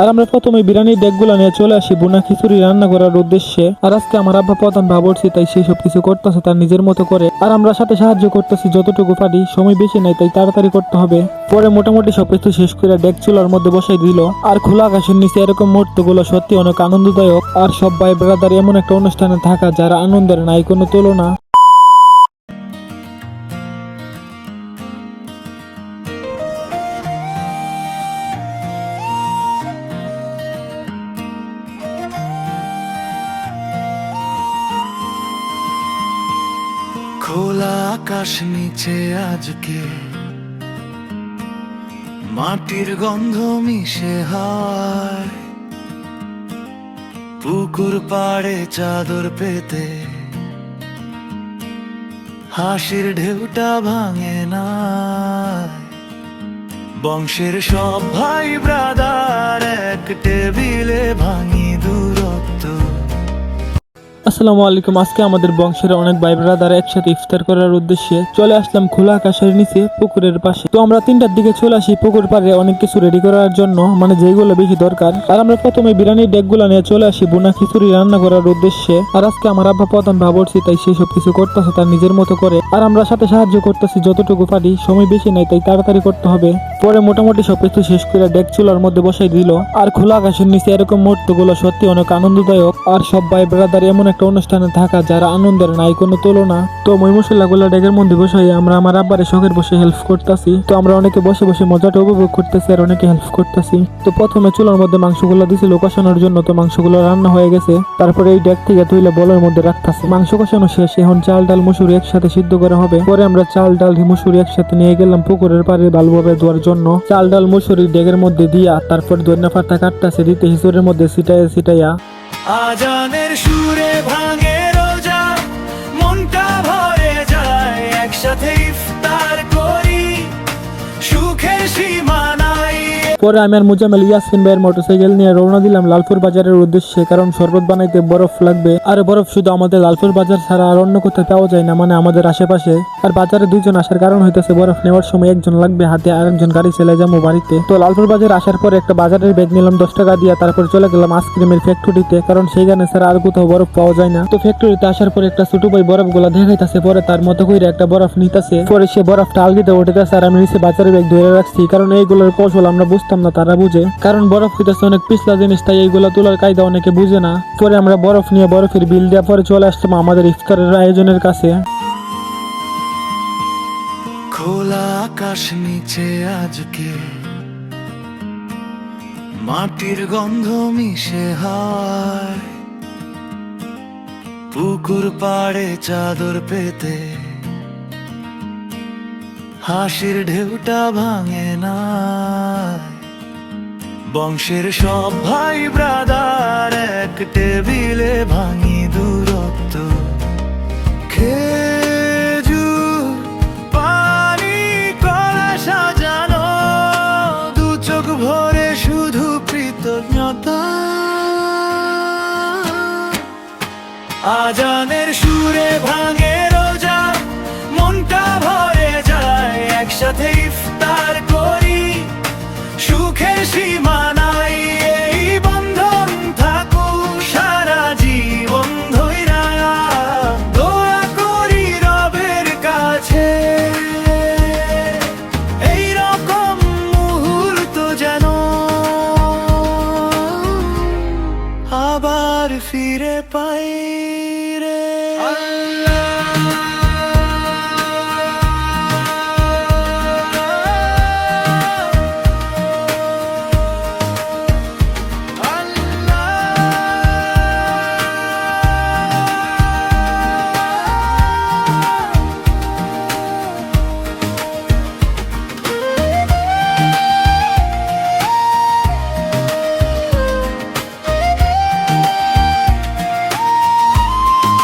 আর আমরা প্রথমে বিরিয়ানির ডেকগুলো নিয়ে চলে আসি বুনা খিচুড়ি রান্না করার উদ্দেশ্যে। আর আজকে আমার আব্বা প্রধান ভাবছি, তাই সেই সব কিছু করতেছে তার নিজের মতো করে। আর আমরা সাথে সাহায্য করতেছি যতটুকু পারি, সময় বেশি নাই তাই তাড়াতাড়ি করতে হবে। পরে মোটামুটি সবকিছু শেষ করে ডেক চুলার মধ্যে বসাই দিল। আর খোলা আকাশের নিচে এরকম মুহূর্তগুলো সত্যি অনেক আনন্দদায়ক। আর সব ভাই ব্রাদার এমন একটা অনুষ্ঠানে থাকা যার আনন্দের নাই কোনো তুলনা। খোলা আকাশ নিচে আজকে মাটির গন্ধ মিশে হায়, পুকুর পাড়ে চাদর পেতে হাসির ঢেউটা ভাঙে না। বংশের সব ভাই ব্রাদার এক টেবিলে ভাঙি দূরত্ব। আসসালামু আলাইকুম। আজকে আমাদের বংশের অনেক ভাই ব্রাদার একসাথে ইফতার করার উদ্দেশ্যে চলে আসলাম খোলা আকাশের নিচে পুকুরের পাশে। তো আমরা 3টার দিকে চলে আসি পুকুর পাড়ে অনেক কিছু রেডি করার জন্য, মানে যেগুলো বেশি দরকার। আর আমরা প্রথমে বিরিয়ানির ডেকগুলো নিয়ে চলে আসি বুনা খিচুড়ি রান্না করার উদ্দেশ্যে। আর আজকে আমার আব্বা প্রধান ভাবছি, তাই সেই সব কিছু করতেছে তার নিজের মতো করে। আর আমরা সাথে সাহায্য করতেছি যতটুকু পারি, সময় বেশি নাই তাই তাড়াতাড়ি করতে হবে। পরে মোটামুটি সবকিছু শেষ করে ডেক চুলার মধ্যে বসাই দিল। আর খোলা আকাশের নিচে এরকম মুহূর্তগুলো সত্যি অনেক আনন্দদায়ক। আর সব ভাই ব্রাদার এমন একটা অনুষ্ঠানে থাকা যারা আনন্দের নাই কোনো তুলনা। তো মই মশলাগুলো ডেকের মধ্যে বসাই আমরা আমার আব্বারে শখের বসে হেল্প করতেছি। তো আমরা অনেকে বসে বসে মজাটা উপভোগ করতেছি আর অনেকে হেল্প করতেছি। তো প্রথমে চুলার মধ্যে মাংসগুলো দিছিল কষানোর জন্য, তো মাংসগুলো রান্না হয়ে গেছে। তারপরে এই ডেক থেকে তুইলে বলের মধ্যে রাখতেছে। মাংস কষানো শেষ, এখন চাল ডাল মুসুরি একসাথে সিদ্ধ করা হবে। পরে আমরা চাল ডাল মুসুরি একসাথে নিয়ে গেলাম পুকুরের পাড়ে ভালোভাবে ধোয়ার জন্য। চাল ডাল মুসুরি ডেকের মধ্যে দিয়া তারপর ধনিয়া পাতা কাটতেছে দিতে হিসুরের মধ্যে ছিটাইয়া। আজানের সুরে ভাঙে রোজা, মনটা ভরে যায়, একসাথে ইফতার করি, সুখে সীমা নাই। পরে আমি আর মুজাম্মেল ইয়াসিন ভাইয়ের মোটরসাইকেল নিয়ে রওনা দিলাম লালপুর বাজারের উদ্দেশ্যে, কারণ শরবত বানাইতে বরফ লাগবে। আর বরফ শুধু আমাদের লালপুর বাজার ছাড়া আর অন্য কোথাও পাওয়া যায় না, মানে আমাদের আশেপাশে। আর বাজারে 2জন আসার কারণ হইতেছে বরফ নেওয়ার সময় একজন লাগবে হাতে, আর একজন গাড়ি চলে যাবো বাড়িতে। তো লালপুর বাজার আসার পরে একটা বাজারের ব্যাগ নিলাম 10 টাকা দিয়ে। তারপর চলে গেলাম আইসক্রিমের ফ্যাক্টরিতে, কারণ সেইখানে ছাড়া আর কোথাও বরফ পাওয়া যায় না। তো ফ্যাক্টরিতে আসার পরে একটা ছোট ভাই বরফ গুলা দেখাইতেছে, পরে তার মতো করে একটা বরফ নিতেছে। পরে সে বরফটা আলগিতে উঠেতেছে আর আমি নিচে বাজারের ব্যাগ ধরে রাখছি, কারণ এইগুলোর কৌশল আমরা বুঝতাম না, তারা বুঝে। কারণ বরফ হইতেছে অনেক পিছলা জিনিস, তাই এইগুলা তোলার কায়দা অনেকে বুঝে না। পরে আমরা বরফ নিয়ে বরফের বিল দেওয়া পরে চলে আসলাম আমাদের ইফতারের আয়োজনের কাছে। খোলা আকাশ নিচে আজকে মাটির গন্ধ মিশে হায়, পুকুর পাড়ে চাদর পেতে হাসির ঢেউটা ভাঙে না। বংশের সব ভাই ব্রাদার এক টেবিলে ভাঙি দূরত্ব। খেজুর পানি কলা সাজানো, দু চোখ ভরে শুধু কৃতজ্ঞতা। আজানের সুরে ভাঙে রোজা, মনটা ভরে যায়, একসাথে ইফতার করি, সুখে সীমা নাই। এই বন্ধন থাকুক সারা জীবন ধইরা, দোয়া করি রবের কাছে, এই রকম মুহূর্ত যেন আবার ফিরে পাই রে।